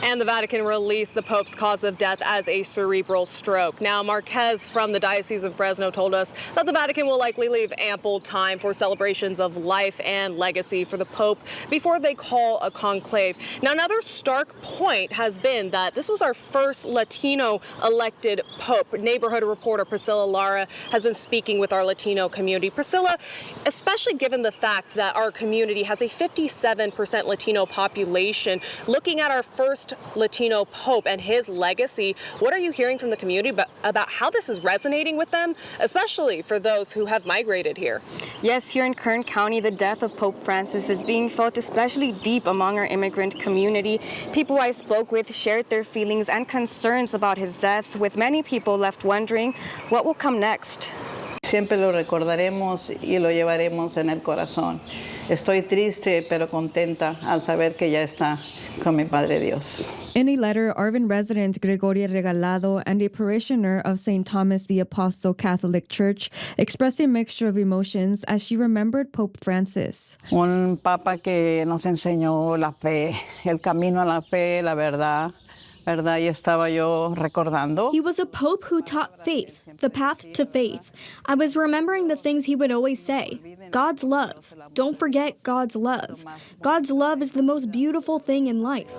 And the Vatican released the Pope's cause of death as a cerebral stroke. Now, Marquez from the Diocese of Fresno told us that the Vatican will likely leave ample time for celebrations of life and legacy for the Pope before they call a conclave. Now, another stark point has been that this was our first Latino elected Pope. Neighborhood reporter Priscilla Lara has been speaking with our Latino community. Priscilla, especially given the fact that our community has a 57% Latino population, looking at our first Latino Pope and his legacy, what are you hearing from the community about how this is resonating with them, especially for those who have migrated here? Yes, here in Kern County, the death of Pope Francis is being felt especially deep among our immigrant community. People I spoke with shared their feelings and concerns about his death, with many people left wondering what will come next. Siempre lo recordaremos y lo llevaremos en el corazón. Estoy triste pero contenta al saber que ya está con mi Padre Dios. In a letter, Arvin resident Gregoria Regalado and a parishioner of St. Thomas the Apostle Catholic Church expressed a mixture of emotions as she remembered Pope Francis. Un papa que nos enseñó la fe, el camino a la fe, la verdad. ¿Verdad? Y estaba yo recordando. He was a pope who taught faith, the path to faith. I was remembering the things he would always say. God's love. Don't forget God's love. God's love is the most beautiful thing in life.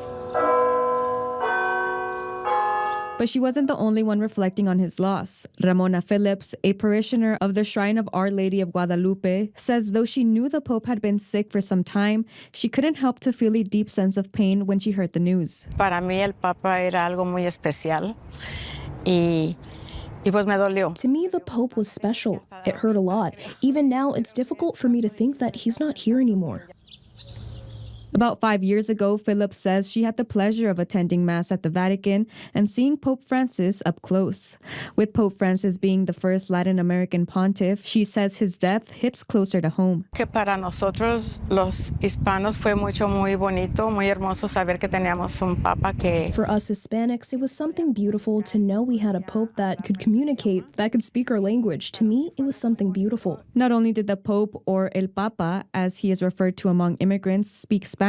But she wasn't the only one reflecting on his loss. Ramona Phillips, a parishioner of the Shrine of Our Lady of Guadalupe, says though she knew the Pope had been sick for some time, she couldn't help to feel a deep sense of pain when she heard the news. Para mí el Papa era algo muy especial y pues me dolió. To me, the Pope was special. It hurt a lot. Even now, it's difficult for me to think that he's not here anymore. About 5 years ago, Phillips says she had the pleasure of attending Mass at the Vatican and seeing Pope Francis up close. With Pope Francis being the first Latin American pontiff, she says his death hits closer to home. Que para nosotros los hispanos fue muy bonito, muy hermoso saber que teníamos un papa que... For us Hispanics, it was something beautiful to know we had a Pope that could communicate, that could speak our language. To me, it was something beautiful. Not only did the Pope, or El Papa, as he is referred to among immigrants, speak Spanish,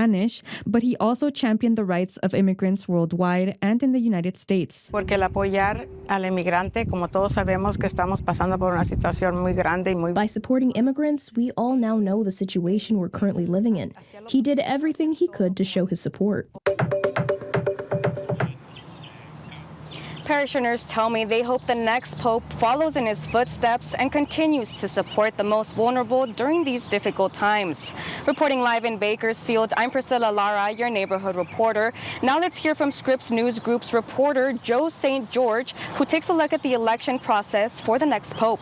but he also championed the rights of immigrants worldwide and in the United States. Porque el apoyar al inmigrante, como todos sabemos que estamos pasando por una situación muy grande y muy... By supporting immigrants, we all now know the situation we're currently living in. He did everything he could to show his support. Parishioners tell me they hope the next Pope follows in his footsteps and continues to support the most vulnerable during these difficult times. Reporting live in Bakersfield, I'm Priscilla Lara, your neighborhood reporter. Now let's hear from Scripps News Group's reporter, Joe St. George, who takes a look at the election process for the next Pope.